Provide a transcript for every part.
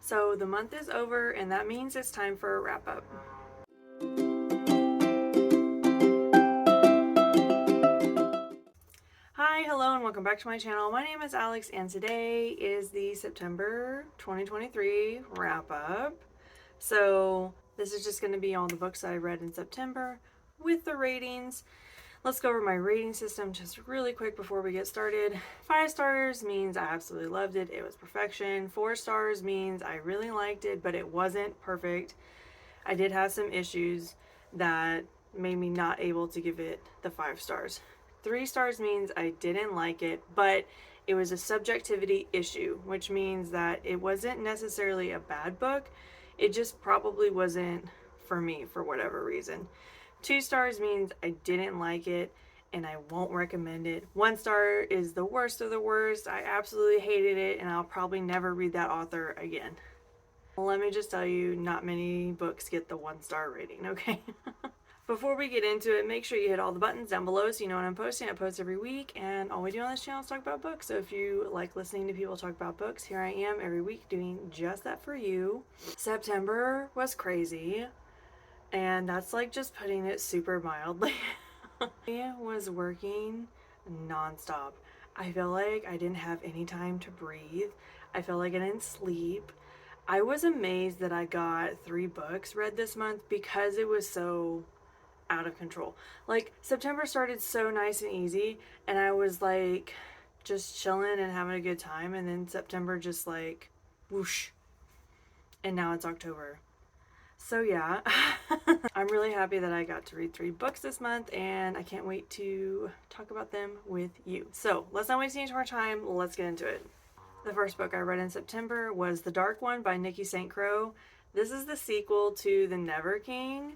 So the month is over, and that means it's time for a wrap up. Hi, hello, and welcome back to my channel. My name is Alex, and today is the September 2023 wrap up. So this is just going to be all the books I read in September with the ratings. Let's go over my rating system just really quick before we get started. 5 stars means I absolutely loved it. It was perfection. 4 stars means I really liked it, but it wasn't perfect. I did have some issues that made me not able to give it the 5 stars. 3 stars means I didn't like it, but it was a subjectivity issue, which means that it wasn't necessarily a bad book. It just probably wasn't for me for whatever reason. 2 stars means I didn't like it and I won't recommend it. 1 star is the worst of the worst. I absolutely hated it and I'll probably never read that author again. Let me just tell you, not many books get the 1 star rating, okay? Before we get into it, make sure you hit all the buttons down below so you know when I'm posting. I post every week, and all we do on this channel is talk about books. So if you like listening to people talk about books, here I am every week doing just that for you. September was crazy, and that's like just putting it super mildly. I was working nonstop. I felt like I didn't have any time to breathe. I felt like I didn't sleep. I was amazed that I got 3 books read this month because it was so out of control. Like, September started so nice and easy, and I was like just chilling and having a good time, and then September just like whoosh, and now it's October. So yeah, I'm really happy that I got to read 3 books this month, and I can't wait to talk about them with you. So let's not waste any more time. Let's get into it. The first book I read in September was The Dark One by Nikki Crowe. This is the sequel to The Never King.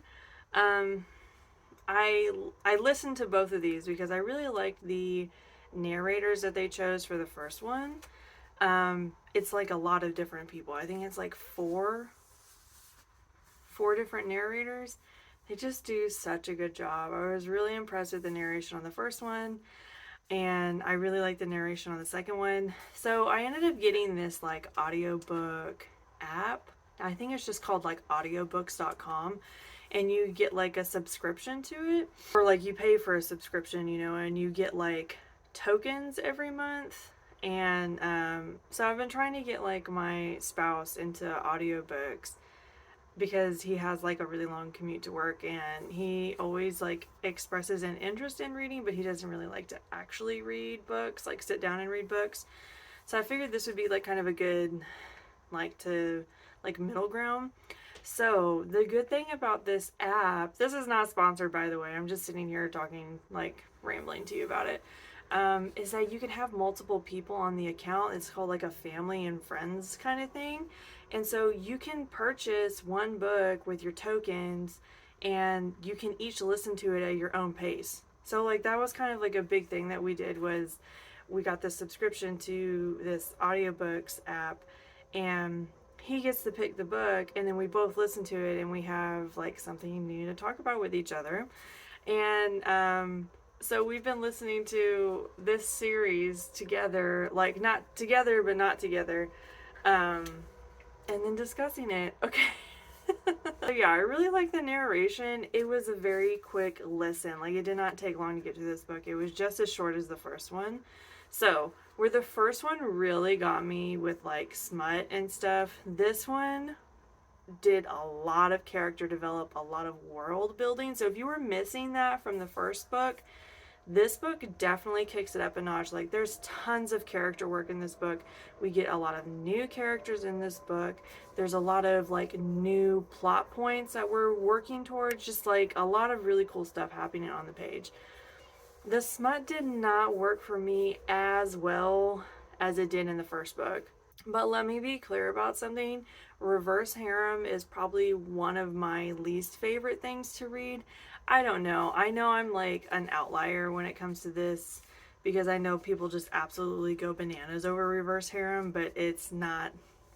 I listened to both of these because I really liked the narrators that they chose for the first one. It's like a lot of different people. I think it's like four different narrators. They just do such a good job. I was really impressed with the narration on the first one, and I really liked the narration on the second one. So I ended up getting this like audiobook app. I think it's just called like audiobooks.com, and you get like a subscription to it, or like you pay for a subscription, you know, and you get like tokens every month. And so I've been trying to get like my spouse into audiobooks because he has like a really long commute to work, and he always like expresses an interest in reading, but he doesn't really like to actually read books, like sit down and read books. So I figured this would be like kind of a good middle ground. So the good thing about this app, this is not sponsored by the way, I'm just sitting here talking, like rambling to you about it, is that you can have multiple people on the account. It's called like a family and friends kind of thing. And so you can purchase 1 book with your tokens, and you can each listen to it at your own pace. So like that was kind of like a big thing that we did, was we got the subscription to this audiobooks app, and he gets to pick the book, and then we both listen to it, and we have like something new to talk about with each other. And so we've been listening to this series together, like not together but not together, and then discussing it. Okay. So yeah, I really like the narration. It was a very quick listen. Like, it did not take long to get to this book. It was just as short as the first one. So where the first one really got me with like smut and stuff, this one did a lot of character develop, a lot of world building. So if you were missing that from the first book, this book definitely kicks it up a notch. Like, there's tons of character work in this book. We get a lot of new characters in this book. There's a lot of like new plot points that we're working towards. Just like a lot of really cool stuff happening on the page. The smut did not work for me as well as it did in the first book. But let me be clear about something. Reverse harem is probably one of my least favorite things to read. I don't know. I know I'm like an outlier when it comes to this, because I know people just absolutely go bananas over reverse harem, but it's not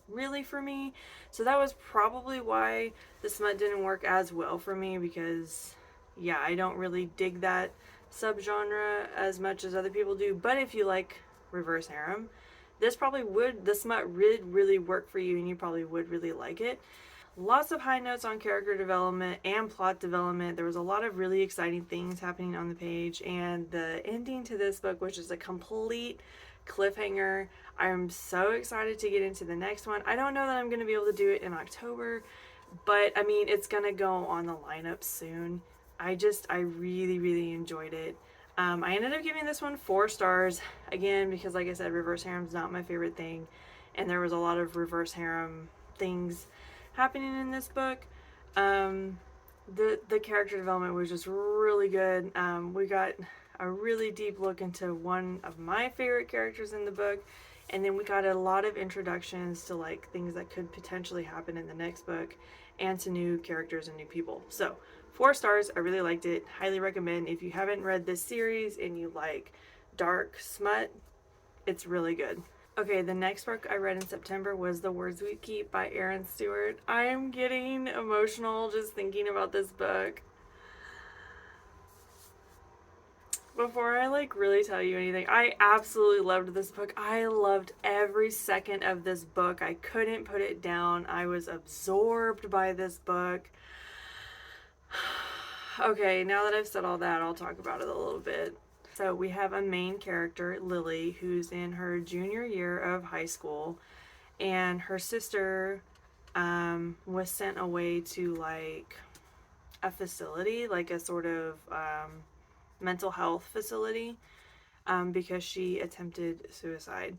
really for me. So that was probably why the smut didn't work as well for me, because yeah, I don't really dig that subgenre as much as other people do. But if you like reverse harem, this smut would really work for you, and you probably would really like it. Lots of high notes on character development and plot development. There was a lot of really exciting things happening on the page, and the ending to this book, which is a complete cliffhanger. I'm so excited to get into the next one. I don't know that I'm going to be able to do it in October, but I mean, it's going to go on the lineup soon. I really, really enjoyed it. I ended up giving this one 4 stars, again, because like I said, reverse harem's not my favorite thing, and there was a lot of reverse harem things happening in this book. The character development was just really good. We got a really deep look into one of my favorite characters in the book, and then we got a lot of introductions to like things that could potentially happen in the next book, and to new characters and new people. So 4 stars. I really liked it. Highly recommend. If you haven't read this series and you like dark smut, it's really good. Okay, the next book I read in September was The Words We Keep by Erin Stewart. I am getting emotional just thinking about this book. Before I like really tell you anything, I absolutely loved this book. I loved every second of this book. I couldn't put it down. I was absorbed by this book. Okay, now that I've said all that, I'll talk about it a little bit. So we have a main character, Lily, who's in her junior year of high school, and her sister was sent away to like a facility, like a sort of mental health facility, because she attempted suicide.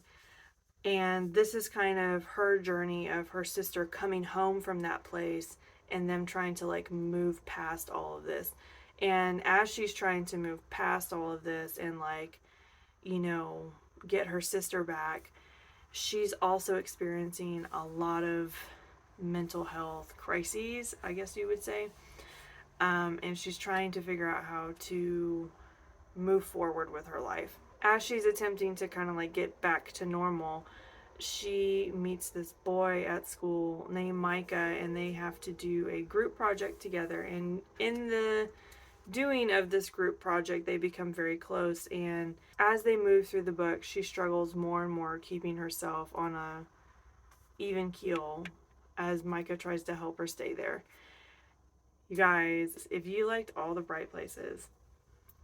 And this is kind of her journey of her sister coming home from that place and them trying to like move past all of this. And as she's trying to move past all of this and like, you know, get her sister back, she's also experiencing a lot of mental health crises, I guess you would say. And she's trying to figure out how to move forward with her life. As she's attempting to kind of like get back to normal, she meets this boy at school named Micah, and they have to do a group project together. And in the doing of this group project, they become very close, and as they move through the book, she struggles more and more keeping herself on a even keel as Micah tries to help her stay there. You guys, if you liked All the Bright Places,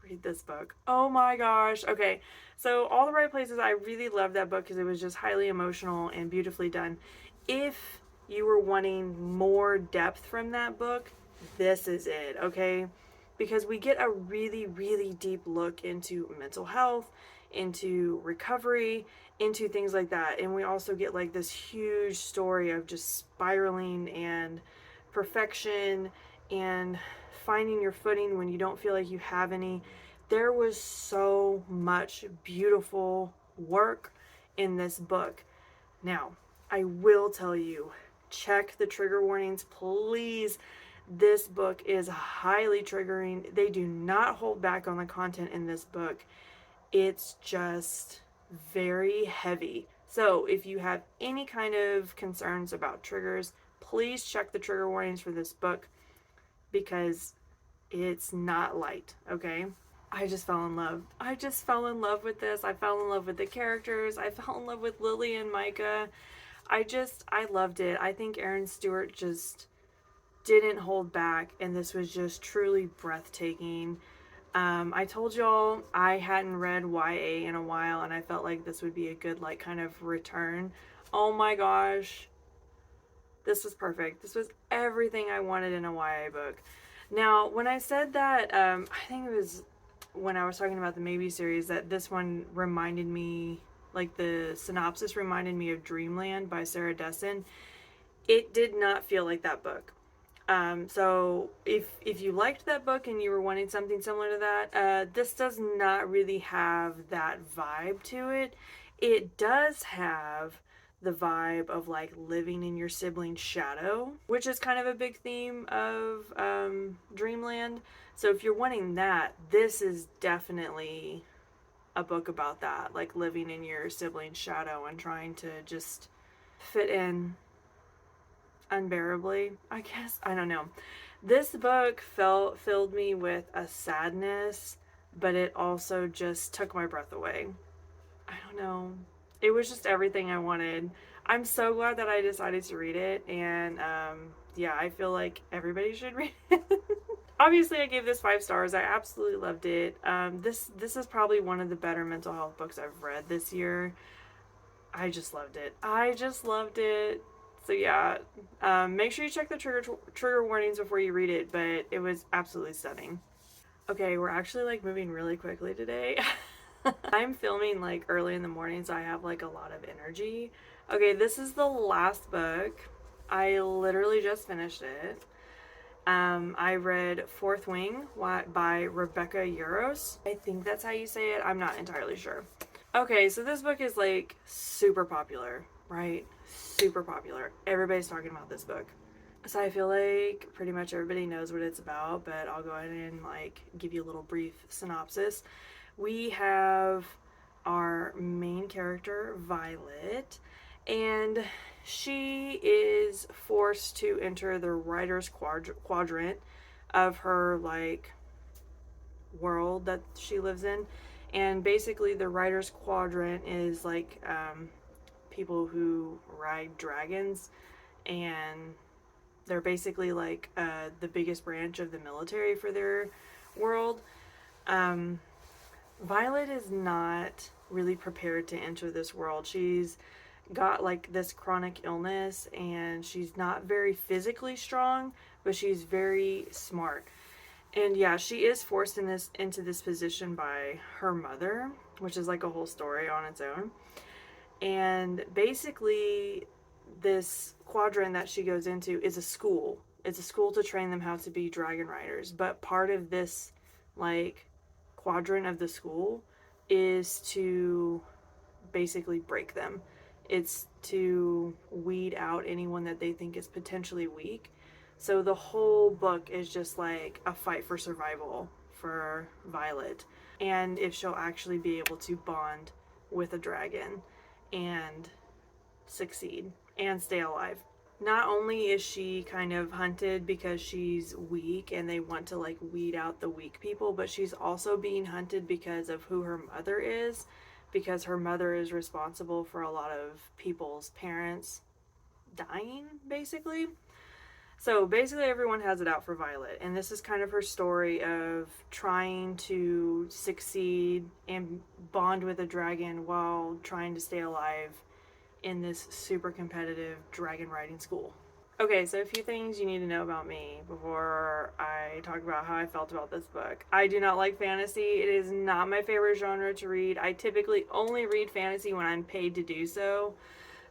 read this book. Oh my gosh. Okay, so All the Right Places, I really loved that book because it was just highly emotional and beautifully done. If you were wanting more depth from that book, this is it, okay? Because we get a really, really deep look into mental health, into recovery, into things like that. And we also get like this huge story of just spiraling and perfection and finding your footing when you don't feel like you have any. There was so much beautiful work in this book. Now, I will tell you, check the trigger warnings, please. This book is highly triggering. They do not hold back on the content in this book. It's just very heavy. So if you have any kind of concerns about triggers, please check the trigger warnings for this book, because it's not light, okay? I just fell in love. I just fell in love with this. I fell in love with the characters. I fell in love with Lily and Micah. I loved it. I think Erin Stewart just didn't hold back, and this was just truly breathtaking. I told y'all I hadn't read YA in a while, and I felt like this would be a good like kind of return. Oh my gosh. This was perfect. This was everything I wanted in a YA book. Now, when I said that, I think it was when I was talking about the Maybe series, that this one reminded me, like the synopsis reminded me of Dreamland by Sarah Dessen. It did not feel like that book. So if you liked that book and you were wanting something similar to that, this does not really have that vibe to it. It does have the vibe of like living in your sibling's shadow, which is kind of a big theme of Dreamland. So if you're wanting that, this is definitely a book about that, like living in your sibling's shadow and trying to just fit in unbearably, I guess. I don't know. This book filled me with a sadness, but it also just took my breath away. I don't know. It was just everything I wanted. I'm so glad that I decided to read it, and yeah, I feel like everybody should read it. Obviously, I gave this 5 stars. I absolutely loved it. This is probably one of the better mental health books I've read this year. I just loved it. I just loved it. So yeah, make sure you check the trigger warnings before you read it. But it was absolutely stunning. Okay, we're actually like moving really quickly today. I'm filming like early in the morning, so I have like a lot of energy. Okay, this is the last book. I literally just finished it. I read Fourth Wing by Rebecca Yarros. I think that's how you say it. I'm not entirely sure. Okay, so this book is like super popular, right? Super popular. Everybody's talking about this book. So I feel like pretty much everybody knows what it's about, but I'll go ahead and like give you a little brief synopsis. We have our main character, Violet, and she is forced to enter the writer's quadrant of her like world that she lives in. And basically the writer's quadrant is like people who ride dragons, and they're basically like the biggest branch of the military for their world. Violet is not really prepared to enter this world. She's got like this chronic illness, and she's not very physically strong, but she's very smart. And yeah, she is forced into this position by her mother, which is like a whole story on its own. And basically, this quadrant that she goes into is a school. It's a school to train them how to be dragon riders. But part of this, like, quadrant of the school is to basically break them. It's to weed out anyone that they think is potentially weak. So the whole book is just like a fight for survival for Violet, and if she'll actually be able to bond with a dragon and succeed and stay alive. Not only is she kind of hunted because she's weak and they want to like weed out the weak people, but she's also being hunted because of who her mother is, because her mother is responsible for a lot of people's parents dying, basically. So basically everyone has it out for Violet, and this is kind of her story of trying to succeed and bond with a dragon while trying to stay alive in this super competitive dragon riding school. Okay, so a few things you need to know about me before I talk about how I felt about this book. I do not like fantasy. It is not my favorite genre to read. I typically only read fantasy when I'm paid to do so.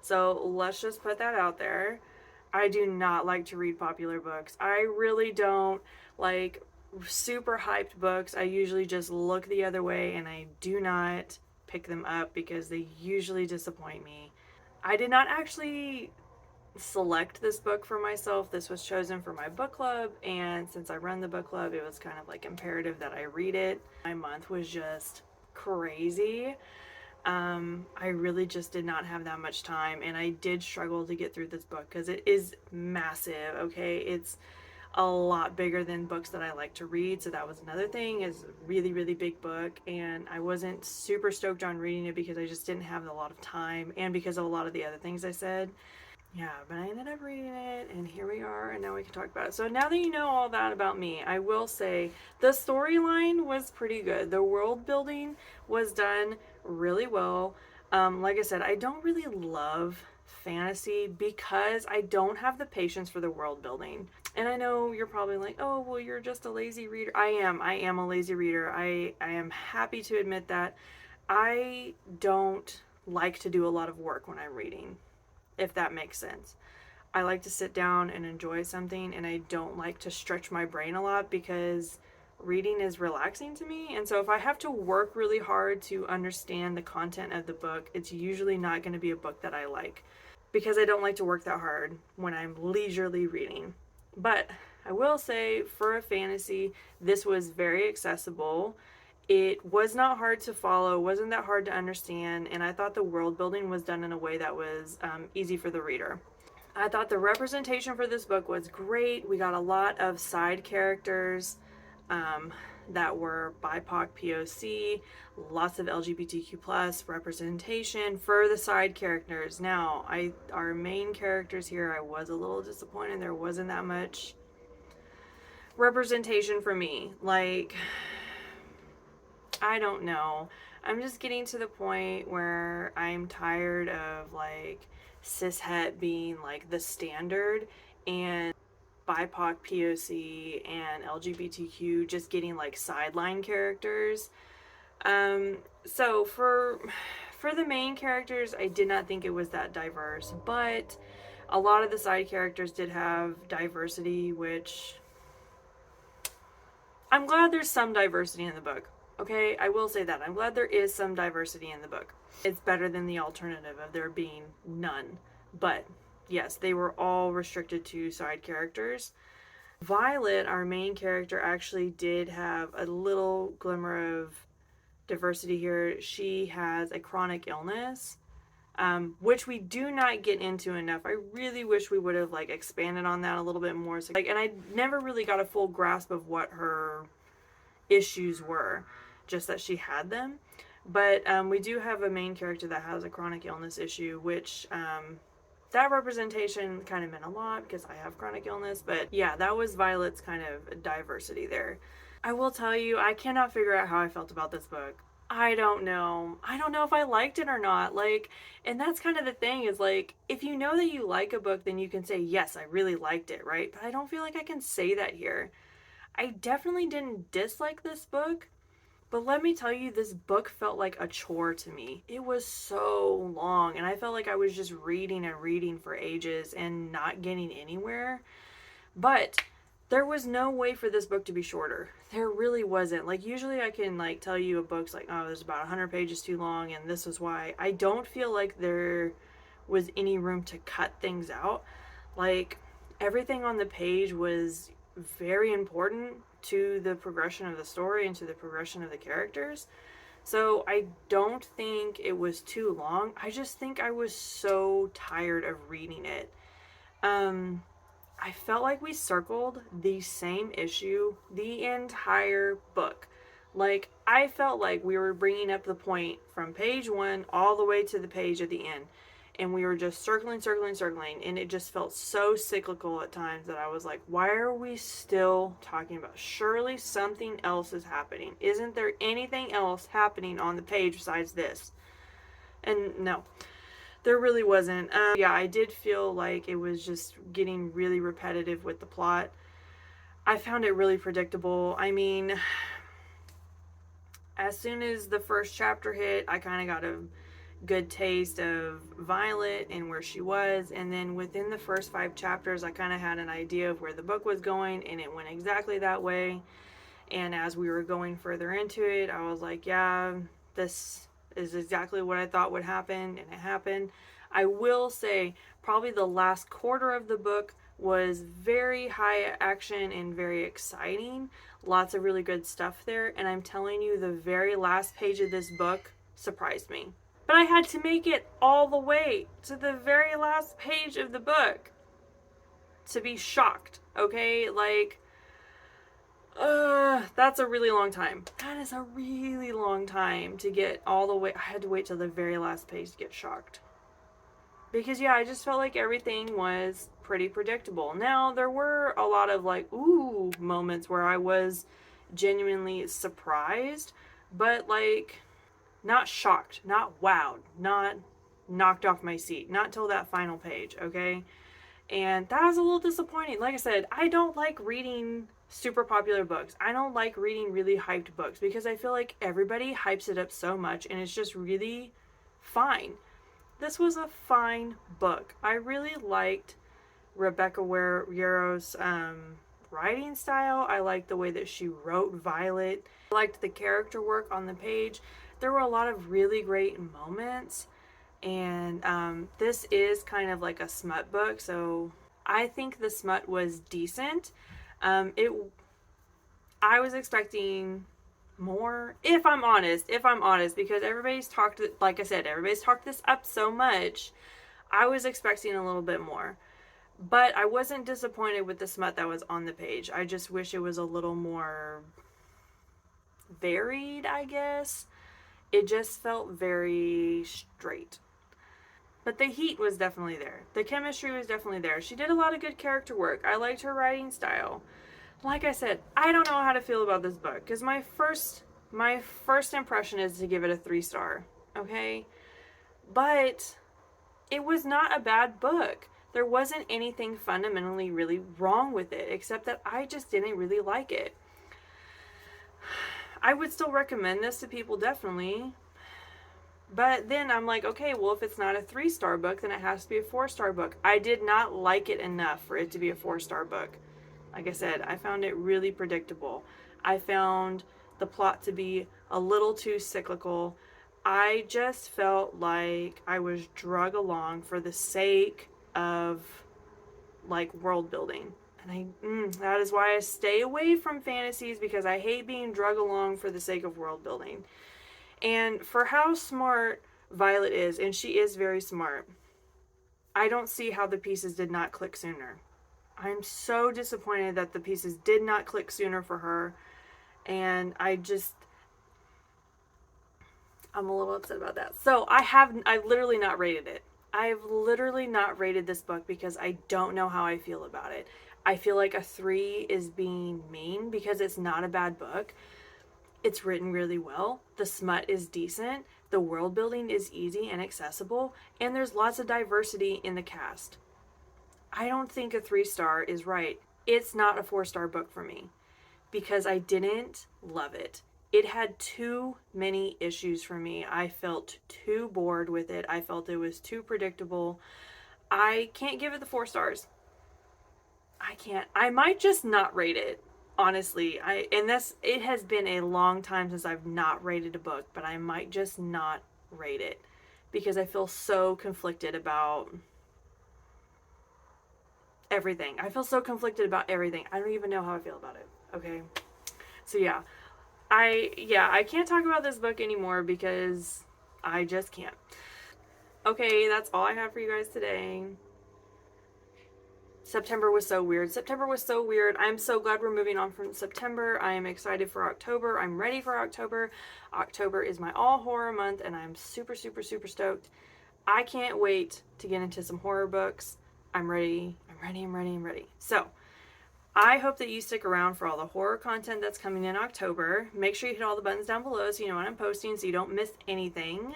So let's just put that out there. I do not like to read popular books. I really don't like super hyped books. I usually just look the other way, and I do not pick them up because they usually disappoint me. I did not actually select this book for myself. This was chosen for my book club, and since I run the book club, it was kind of like imperative that I read it. My month was just crazy. I really just did not have that much time, and I did struggle to get through this book because it is massive, okay? It's a lot bigger than books that I like to read, so that was another thing, is a really, really big book, and I wasn't super stoked on reading it because I just didn't have a lot of time, and because of a lot of the other things I said. Yeah, but I ended up reading it, and here we are, and now we can talk about it. So now that you know all that about me, I will say the storyline was pretty good. The world building was done really well. Like I said, I don't really love fantasy because I don't have the patience for the world building. And I know you're probably like, oh, well, you're just a lazy reader. I am a lazy reader. I am happy to admit that. I don't like to do a lot of work when I'm reading, if that makes sense. I like to sit down and enjoy something, and I don't like to stretch my brain a lot because reading is relaxing to me. And so if I have to work really hard to understand the content of the book, it's usually not going to be a book that I like because I don't like to work that hard when I'm leisurely reading. But I will say, for a fantasy, this was very accessible. It was not hard to follow, wasn't that hard to understand, and I thought the world building was done in a way that was easy for the reader. I thought the representation for this book was great. We got a lot of side characters. that were BIPOC, POC, lots of LGBTQ plus representation for the side characters. Now, our main characters here, I was a little disappointed. There wasn't that much representation for me. Like, I don't know. I'm just getting to the point where I'm tired of like cishet being like the standard and BIPOC, POC, and LGBTQ just getting like sideline characters. So for the main characters, I did not think it was that diverse, but a lot of the side characters did have diversity, which I'm glad there's some diversity in the book. Okay, I will say that. I'm glad there is some diversity in the book. It's better than the alternative of there being none. But yes, they were all restricted to side characters. Violet, our main character, actually did have a little glimmer of diversity here. She has a chronic illness, which we do not get into enough. I really wish we would have like expanded on that a little bit more. So, and I never really got a full grasp of what her issues were, just that she had them. But we do have a main character that has a chronic illness issue, which that representation kind of meant a lot because I have chronic illness. But yeah, that was Violet's kind of diversity there. I will tell you, I cannot figure out how I felt about this book. I don't know. I don't know if I liked it or not. Like, and that's kind of the thing is like, if you know that you like a book, then you can say, yes, I really liked it, right? But I don't feel like I can say that here. I definitely didn't dislike this book, but let me tell you, this book felt like a chore to me. It was so long, and I felt like I was just reading and reading for ages and not getting anywhere. But there was no way for this book to be shorter. There really wasn't. Like, usually I can, like, tell you a book's like, oh, there's about 100 pages too long, and this is why. I don't feel like there was any room to cut things out. Like, everything on the page was very important to the progression of the story and to the progression of the characters. So I don't think it was too long. I just think I was so tired of reading it. I felt like we circled the same issue the entire book. Like, I felt like we were bringing up the point from page 1 all the way to the page at the end. And we were just circling, and it just felt so cyclical at times that I was like, why are we still talking about? Surely something else is happening. Isn't there anything else happening on the page besides this? And no, there really wasn't. Yeah, I did feel like it was just getting really repetitive with the plot. I found it really predictable. I mean, as soon as the first chapter hit, I kind of got a good taste of Violet and where she was, and then within the first 5 chapters I kind of had an idea of where the book was going, and it went exactly that way. And as we were going further into it, I was like, yeah, this is exactly what I thought would happen, and it happened. I will say probably the last quarter of the book was very high action and very exciting. Lots of really good stuff there, and I'm telling you, the very last page of this book surprised me. But I had to make it all the way to the very last page of the book to be shocked, okay? Like, that's a really long time. That is a really long time to get all the way. I had to wait till the very last page to get shocked. Because, yeah, I just felt like everything was pretty predictable. Now, there were a lot of, like, ooh moments where I was genuinely surprised, but, like, not shocked, not wowed, not knocked off my seat, not till that final page, okay? And that was a little disappointing. Like I said, I don't like reading super popular books. I don't like reading really hyped books because I feel like everybody hypes it up so much and it's just really fine. This was a fine book. I really liked Rebecca Yarros' writing style. I liked the way that she wrote Violet. I liked the character work on the page. There were a lot of really great moments, and this is kind of like a smut book, so I think the smut was decent. I was expecting more, if I'm honest, because everybody's talked, like I said, everybody's talked this up so much. I was expecting a little bit more, but I wasn't disappointed with the smut that was on the page. I just wish it was a little more varied, I guess. It just felt very straight. But the heat was definitely there. The chemistry was definitely there. She did a lot of good character work. I liked her writing style. Like I said, I don't know how to feel about this book because my first impression is to give it a 3-star. Okay? But it was not a bad book. There wasn't anything fundamentally really wrong with it, except that I just didn't really like it. I would still recommend this to people, definitely. But then I'm like, okay, well, if it's not a 3-star book, then it has to be a 4-star book. I did not like it enough for it to be a 4-star book. Like I said, I found it really predictable. I found the plot to be a little too cyclical. I just felt like I was drug along for the sake of, like, world building. And that is why I stay away from fantasies, because I hate being drug along for the sake of world building. And for how smart Violet is, and she is very smart, I don't see how the pieces did not click sooner. I'm so disappointed that the pieces did not click sooner for her. And I'm a little upset about that. So I've literally not rated it. I've literally not rated this book because I don't know how I feel about it. I feel like a 3 is being mean because it's not a bad book. It's written really well. The smut is decent. The world building is easy and accessible. And there's lots of diversity in the cast. I don't think a 3-star is right. It's not a 4-star book for me because I didn't love it. It had too many issues for me. I felt too bored with it. I felt it was too predictable. I can't give it the 4 stars. I can't. I might just not rate it. Honestly, it has been a long time since I've not rated a book, but I might just not rate it because I feel so conflicted about everything. I feel so conflicted about everything. I don't even know how I feel about it. Okay. So yeah. I can't talk about this book anymore because I just can't. Okay, that's all I have for you guys today. September was so weird. September was so weird. I'm so glad we're moving on from September. I am excited for October. I'm ready for October. October is my all horror month and I'm super, super, super stoked. I can't wait to get into some horror books. I'm ready. I'm ready. So, I hope that you stick around for all the horror content that's coming in October. Make sure you hit all the buttons down below so you know when I'm posting so you don't miss anything.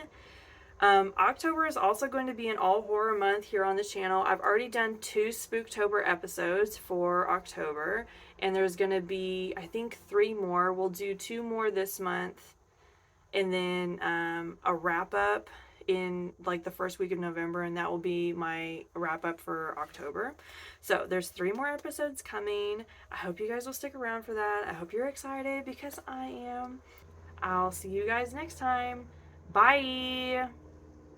October is also going to be an all horror month here on this channel. I've already done 2 Spooktober episodes for October, and there's going to be, I think, 3 more. We'll do 2 more this month, and then a wrap up in like the first week of November, and that will be my wrap up for October. So there's 3 more episodes coming. I hope you guys will stick around for that. I hope you're excited because I am. I'll see you guys next time. Bye.